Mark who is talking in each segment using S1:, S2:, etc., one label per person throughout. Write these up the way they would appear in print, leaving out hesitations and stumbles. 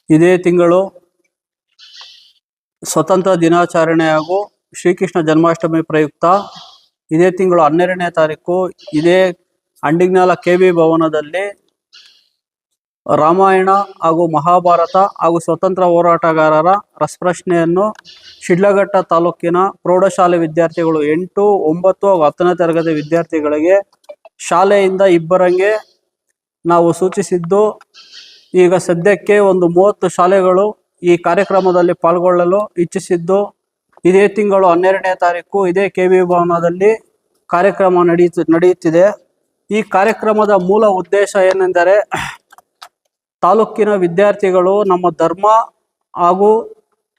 S1: ಇದೇ ತಿಂಗಳು ಸ್ವತಂತ್ರ ದಿನಾಚರಣೆ ಹಾಗೂ ಶ್ರೀಕೃಷ್ಣ ಜನ್ಮಾಷ್ಟಮಿ ಪ್ರಯುಕ್ತ ಇದೇ ತಿಂಗಳು 12ನೇ ತಾರೀಕು ಇದೇ ಅಂಡಿಗ್ನಾಲ ಕೆ.ವಿ. ಭವನದಲ್ಲಿ ರಾಮಾಯಣ ಹಾಗೂ ಮಹಾಭಾರತ ಹಾಗೂ ಸ್ವತಂತ್ರ ಹೋರಾಟಗಾರರ ರಸಪ್ರಶ್ನೆಯನ್ನು ಶಿಡ್ಲಘಟ್ಟ ತಾಲೂಕಿನ ಪ್ರೌಢಶಾಲೆ ವಿದ್ಯಾರ್ಥಿಗಳು 8, 9 ಹಾಗೂ 10ನೇ ತರಗತಿ ವಿದ್ಯಾರ್ಥಿಗಳಿಗೆ ಶಾಲೆಯಿಂದ ಇಬ್ಬರಂಗೆ ನಾವು ಸೂಚಿಸಿದ್ದು, ಈಗ ಸದ್ಯಕ್ಕೆ ಒಂದು 30 ಶಾಲೆಗಳು ಈ ಕಾರ್ಯಕ್ರಮದಲ್ಲಿ ಪಾಲ್ಗೊಳ್ಳಲು ಇಚ್ಛಿಸಿದ್ದು, ಇದೇ ತಿಂಗಳು 12ನೇ ತಾರೀಕು ಇದೇ ಕೆ.ವಿ. ಭವನದಲ್ಲಿ ಕಾರ್ಯಕ್ರಮ ನಡೆಯುತ್ತಿದೆ. ಈ ಕಾರ್ಯಕ್ರಮದ ಮೂಲ ಉದ್ದೇಶ ಏನೆಂದರೆ, ತಾಲೂಕಿನ ವಿದ್ಯಾರ್ಥಿಗಳು ನಮ್ಮ ಧರ್ಮ ಹಾಗೂ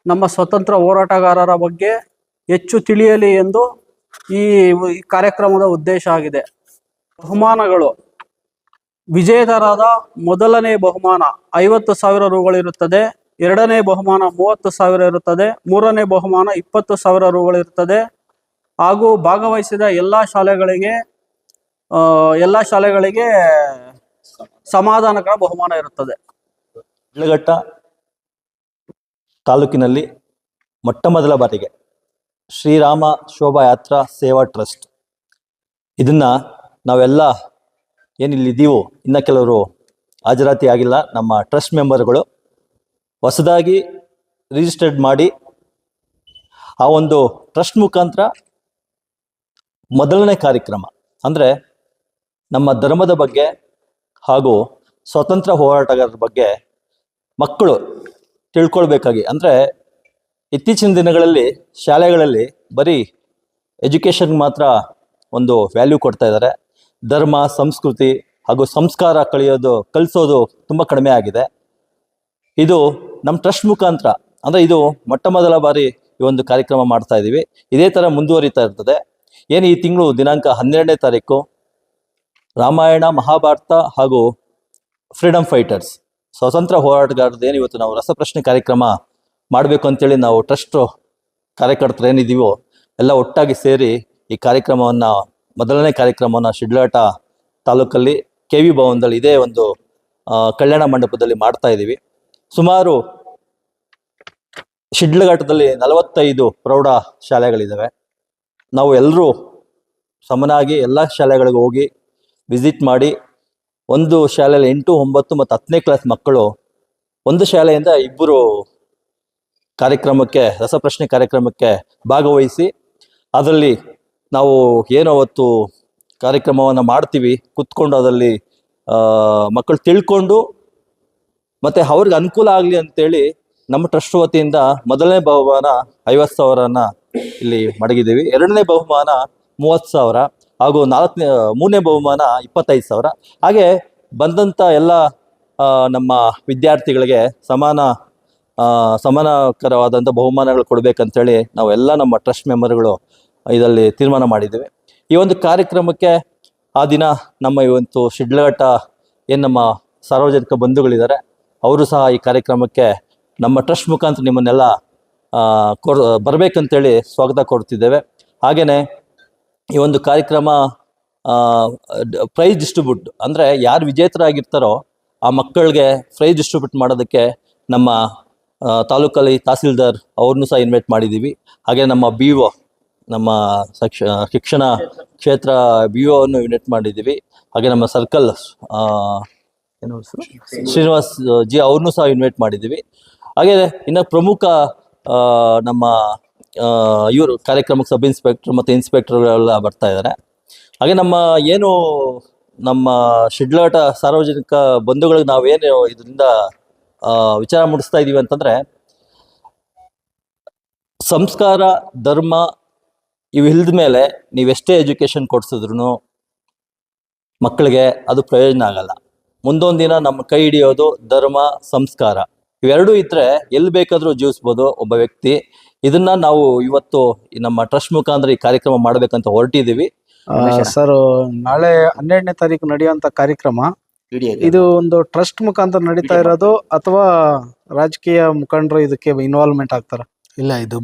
S1: ನಮ್ಮ ಸ್ವತಂತ್ರ ಹೋರಾಟಗಾರರ ಬಗ್ಗೆ ಹೆಚ್ಚು ತಿಳಿಯಲಿ ಎಂದು ಈ ಕಾರ್ಯಕ್ರಮದ ಉದ್ದೇಶ ಆಗಿದೆ. ಬಹುಮಾನಗಳು: ವಿಜೇತರಾದ ಮೊದಲನೇ ಬಹುಮಾನ 50,000 ರೂಗಳಿರುತ್ತದೆ. ಎರಡನೇ ಬಹುಮಾನ 30,000 ಇರುತ್ತದೆ. ಮೂರನೇ ಬಹುಮಾನ 20,000 ರೂಗಳಿರುತ್ತದೆ. ಹಾಗೂ ಭಾಗವಹಿಸಿದ ಎಲ್ಲ ಶಾಲೆಗಳಿಗೆ ಸಮಾಧಾನಕರ ಬಹುಮಾನ ಇರುತ್ತದೆ.
S2: ಶಿಡ್ಲಘಟ್ಟ ತಾಲೂಕಿನಲ್ಲಿ ಮೊಟ್ಟ ಮೊದಲ ಬಾರಿಗೆ ಶ್ರೀರಾಮ ಶೋಭಾಯಾತ್ರಾ ಸೇವಾ ಟ್ರಸ್ಟ್ ಇದನ್ನು ನಾವೆಲ್ಲ ಏನಿಲ್ಲಿದ್ದೀವೋ, ಇನ್ನು ಕೆಲವರು ಹಾಜರಾತಿ ಆಗಿಲ್ಲ, ನಮ್ಮ ಟ್ರಸ್ಟ್ ಮೆಂಬರ್ಗಳು ಹೊಸದಾಗಿ ರಿಜಿಸ್ಟರ್ಡ್ ಮಾಡಿ ಆ ಒಂದು ಟ್ರಸ್ಟ್ ಮುಖಾಂತರ ಮೊದಲನೇ ಕಾರ್ಯಕ್ರಮ ಅಂದರೆ ನಮ್ಮ ಧರ್ಮದ ಬಗ್ಗೆ ಹಾಗೂ ಸ್ವತಂತ್ರ ಹೋರಾಟಗಾರರ ಬಗ್ಗೆ ಮಕ್ಕಳು ತಿಳ್ಕೊಳ್ಬೇಕಾಗಿ, ಅಂದರೆ ಇತ್ತೀಚಿನ ದಿನಗಳಲ್ಲಿ ಶಾಲೆಗಳಲ್ಲಿ ಬರೀ ಎಜುಕೇಷನ್ ಮಾತ್ರ ಒಂದು ವ್ಯಾಲ್ಯೂ ಕೊಡ್ತಾ ಇದ್ದಾರೆ. ಧರ್ಮ, ಸಂಸ್ಕೃತಿ ಹಾಗೂ ಸಂಸ್ಕಾರ ಕಲಿಸೋದು ತುಂಬ ಕಡಿಮೆ ಆಗಿದೆ. ಇದು ನಮ್ಮ ಟ್ರಸ್ಟ್ ಮುಖಾಂತರ, ಅಂದರೆ ಇದು ಮೊಟ್ಟ ಮೊದಲ ಬಾರಿ ಈ ಒಂದು ಕಾರ್ಯಕ್ರಮ ಮಾಡ್ತಾ ಇದ್ದೀವಿ. ಇದೇ ಥರ ಮುಂದುವರಿತಾ ಇರ್ತದೆ. ಏನು ಈ ತಿಂಗಳು ದಿನಾಂಕ 12ನೇ ತಾರೀಕು ರಾಮಾಯಣ, ಮಹಾಭಾರತ ಹಾಗೂ ಫ್ರೀಡಮ್ ಫೈಟರ್ಸ್ ಸ್ವತಂತ್ರ ಹೋರಾಟಗಾರದ್ದು ಏನು ಇವತ್ತು ನಾವು ರಸಪ್ರಶ್ನೆ ಕಾರ್ಯಕ್ರಮ ಮಾಡಬೇಕು ಅಂತೇಳಿ ನಾವು ಟ್ರಸ್ಟ್ ಕಾರ್ಯಕರ್ತರು ಏನಿದ್ದೀವೋ ಎಲ್ಲ ಒಟ್ಟಾಗಿ ಸೇರಿ ಈ ಕಾರ್ಯಕ್ರಮವನ್ನು, ಮೊದಲನೇ ಕಾರ್ಯಕ್ರಮವನ್ನು ಶಿಡ್ಲಘಟ್ಟ ತಾಲೂಕಲ್ಲಿ ಕೆ.ವಿ. ಭವನದಲ್ಲಿ ಇದೇ ಒಂದು ಕಲ್ಯಾಣ ಮಂಟಪದಲ್ಲಿ ಮಾಡ್ತಾ ಇದ್ದೀವಿ. ಸುಮಾರು ಶಿಡ್ಲಘಟ್ಟದಲ್ಲಿ 45 ಪ್ರೌಢ ಶಾಲೆಗಳಿದ್ದಾವೆ. ನಾವು ಎಲ್ಲರೂ ಸಮನಾಗಿ ಎಲ್ಲ ಶಾಲೆಗಳಿಗೆ ಹೋಗಿ ವಿಸಿಟ್ ಮಾಡಿ, ಒಂದು ಶಾಲೆಯಲ್ಲಿ 8, 9 ಮತ್ತು 10ನೇ ಕ್ಲಾಸ್ ಮಕ್ಕಳು ಒಂದು ಶಾಲೆಯಿಂದ 2 ಕಾರ್ಯಕ್ರಮಕ್ಕೆ, ರಸಪ್ರಶ್ನೆ ಕಾರ್ಯಕ್ರಮಕ್ಕೆ ಭಾಗವಹಿಸಿ, ಅದರಲ್ಲಿ ನಾವು ಏನು ಅವತ್ತು ಕಾರ್ಯಕ್ರಮವನ್ನು ಮಾಡ್ತೀವಿ ಕೂತ್ಕೊಂಡು ಅದರಲ್ಲಿ ಮಕ್ಕಳು ತಿಳ್ಕೊಂಡು ಮತ್ತು ಅವ್ರಿಗೆ ಅನುಕೂಲ ಆಗಲಿ ಅಂತೇಳಿ ನಮ್ಮ ಟ್ರಸ್ಟ್ ವತಿಯಿಂದ ಮೊದಲನೇ ಬಹುಮಾನ 50,000 ಇಲ್ಲಿ ಮಡಗಿದ್ದೀವಿ. ಎರಡನೇ ಬಹುಮಾನ 30,000 ಹಾಗೂ ಮೂರನೇ ಬಹುಮಾನ 25,000. ಹಾಗೆ ಬಂದಂಥ ಎಲ್ಲ ನಮ್ಮ ವಿದ್ಯಾರ್ಥಿಗಳಿಗೆ ಸಮಾನಕರವಾದಂಥ ಬಹುಮಾನಗಳು ಕೊಡಬೇಕಂತೇಳಿ ನಾವೆಲ್ಲ ನಮ್ಮ ಟ್ರಸ್ಟ್ ಮೆಂಬರ್ಗಳು ಇದರಲ್ಲಿ ತೀರ್ಮಾನ ಮಾಡಿದ್ದೇವೆ. ಈ ಒಂದು ಕಾರ್ಯಕ್ರಮಕ್ಕೆ ಆ ದಿನ ನಮ್ಮ ಇವತ್ತು ಶಿಡ್ಲಘಟ್ಟ ಏನು ನಮ್ಮ ಸಾರ್ವಜನಿಕ ಬಂಧುಗಳಿದ್ದಾರೆ, ಅವರು ಸಹ ಈ ಕಾರ್ಯಕ್ರಮಕ್ಕೆ ನಮ್ಮ ಟ್ರಸ್ಟ್ ಮುಖಾಂತರ ನಿಮ್ಮನ್ನೆಲ್ಲ ಬರಬೇಕಂತೇಳಿ ಸ್ವಾಗತ ಕೊಡ್ತಿದ್ದೇವೆ. ಹಾಗೆಯೇ ಈ ಒಂದು ಕಾರ್ಯಕ್ರಮ ಪ್ರೈಸ್ ಡಿಸ್ಟ್ರಿಬ್ಯೂಟ್, ಅಂದರೆ ಯಾರು ವಿಜೇತರಾಗಿರ್ತಾರೋ ಆ ಮಕ್ಕಳಿಗೆ ಪ್ರೈಸ್ ಡಿಸ್ಟ್ರಿಬ್ಯೂಟ್ ಮಾಡೋದಕ್ಕೆ ನಮ್ಮ ತಾಲೂಕಲ್ಲಿ ತಹಸೀಲ್ದಾರ್ ಅವ್ರನ್ನೂ ಸಹ ಇನ್ವೈಟ್ ಮಾಡಿದ್ದೀವಿ. ಹಾಗೆ ನಮ್ಮ BO, ನಮ್ಮ ಶಿಕ್ಷಣ ಕ್ಷೇತ್ರ BO ಅನ್ನು ಇನ್ವೈಟ್ ಮಾಡಿದ್ದೀವಿ. ಹಾಗೆ ನಮ್ಮ ಸರ್ಕಲ್ ಶ್ರೀನಿವಾಸ್ ಜಿ ಅವ್ರನ್ನೂ ಸಹ ಇನ್ವೈಟ್ ಮಾಡಿದ್ದೀವಿ. ಹಾಗೆ ಇನ್ನು ಪ್ರಮುಖ ನಮ್ಮ ಇವರು ಕಾರ್ಯಕ್ರಮಕ್ಕೆ ಸಬ್ ಇನ್ಸ್ಪೆಕ್ಟರ್ ಮತ್ತು ಇನ್ಸ್ಪೆಕ್ಟರ್ಗಳೆಲ್ಲ ಬರ್ತಾ ಇದ್ದಾರೆ. ಹಾಗೆ ನಮ್ಮ ಶಿಡ್ಲಘಟ್ಟ ಸಾರ್ವಜನಿಕ ಬಂಧುಗಳಿಗೆ ನಾವೇನು ಇದರಿಂದ ವಿಚಾರ ಮೂಡಿಸ್ತಾ ಇದ್ದೀವಿ ಅಂತಂದರೆ, ಸಂಸ್ಕಾರ, ಧರ್ಮ ಇವು ಇಲ್ದ ಮೇಲೆ ನೀವೆಷ್ಟೇ ಎಜುಕೇಷನ್ ಕೊಡ್ಸಿದ್ರು ಮಕ್ಕಳಿಗೆ ಅದು ಪ್ರಯೋಜನ ಆಗಲ್ಲ. ಮುಂದೊಂದು ದಿನ ನಮ್ಮ ಕೈ ಹಿಡಿಯೋದು ಧರ್ಮ, ಸಂಸ್ಕಾರ ಇವೆರಡೂ ಇದ್ದರೆ ಎಲ್ಲಿ ಬೇಕಾದರೂ ಜೀವಿಸ್ಬೋದು ಒಬ್ಬ ವ್ಯಕ್ತಿ. ಇದನ್ನ ನಾವು ಇವತ್ತು ನಮ್ಮ ಟ್ರಸ್ಟ್ ಮುಖಾಂತರ ಈ ಕಾರ್ಯಕ್ರಮ ಮಾಡಬೇಕಂತ ಹೊರಟಿದ್ದೀವಿ.
S3: ಸರ್, ನಾಳೆ 12ನೇ ತಾರೀಕು ನಡೆಯುವಂತ ಕಾರ್ಯಕ್ರಮ ಇದು ಒಂದು ಟ್ರಸ್ಟ್ ಮುಖಾಂತರ ನಡೀತಾ ಇರೋದು ಅಥವಾ ರಾಜಕೀಯ ಮುಖಂಡರು ಇದಕ್ಕೆ ಇನ್ವಾಲ್ವ್ಮೆಂಟ್ ಆಗ್ತಾರ?
S4: ಇಲ್ಲ, ಇದು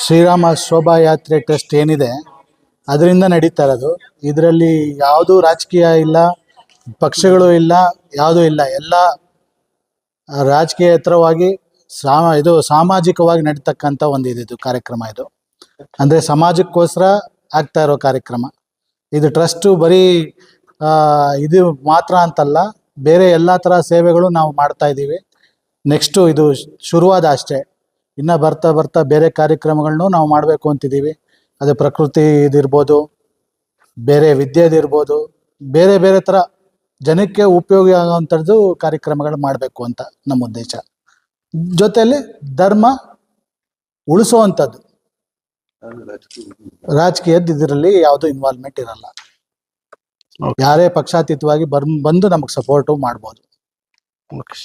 S4: ಶ್ರೀರಾಮ ಶೋಭಾಯಾತ್ರೆ ಟ್ರಸ್ಟ್ ಏನಿದೆ ಅದರಿಂದ ನಡೀತಾ ಇರೋದು. ಇದರಲ್ಲಿ ಯಾವುದೂ ರಾಜಕೀಯ ಇಲ್ಲ, ಪಕ್ಷಗಳು ಇಲ್ಲ, ಯಾವುದೂ ಇಲ್ಲ. ಎಲ್ಲ ರಾಜಕೀಯೇತರವಾಗಿ ಇದು ಸಾಮಾಜಿಕವಾಗಿ ನಡೀತಕ್ಕಂಥ ಒಂದು ಇದು ಕಾರ್ಯಕ್ರಮ. ಇದು ಅಂದರೆ ಸಮಾಜಕ್ಕೋಸ್ಕರ ಆಗ್ತಾ ಇರೋ ಕಾರ್ಯಕ್ರಮ. ಇದು ಟ್ರಸ್ಟು ಬರೀ ಇದು ಮಾತ್ರ ಅಂತಲ್ಲ, ಬೇರೆ ಎಲ್ಲ ಥರ ಸೇವೆಗಳು ನಾವು ಮಾಡ್ತಾ ಇದ್ದೀವಿ. ನೆಕ್ಸ್ಟು ಇದು ಶುರುವಾದ ಅಷ್ಟೇ, ಇನ್ನು ಬರ್ತಾ ಬರ್ತಾ ಬೇರೆ ಕಾರ್ಯಕ್ರಮಗಳನ್ನು ನಾವು ಮಾಡಬೇಕು ಅಂತಿದ್ದೀವಿ. ಅದು ಪ್ರಕೃತಿ ಇದಿರ್ಬೋದು, ಬೇರೆ ವಿದ್ಯೆದಿರ್ಬೋದು, ಬೇರೆ ಬೇರೆ ಥರ ಜನಕ್ಕೆ ಉಪಯೋಗ ಆಗುವಂಥದ್ದು ಕಾರ್ಯಕ್ರಮಗಳು ಮಾಡಬೇಕು ಅಂತ ನಮ್ಮ ಉದ್ದೇಶ. ಜೊತೆಯಲ್ಲಿ ಧರ್ಮ ಉಳಿಸುವಂಥದ್ದು, ರಾಜಕೀಯದ ಇದರಲ್ಲಿ ಯಾವುದು ಇನ್ವಾಲ್ವ್ಮೆಂಟ್ ಇರಲ್ಲ. ಯಾರೇ ಪಕ್ಷಾತೀತವಾಗಿ ಬಂದು ನಮಗೆ ಸಪೋರ್ಟು ಮಾಡ್ಬೋದು.
S3: ಓಕೆ.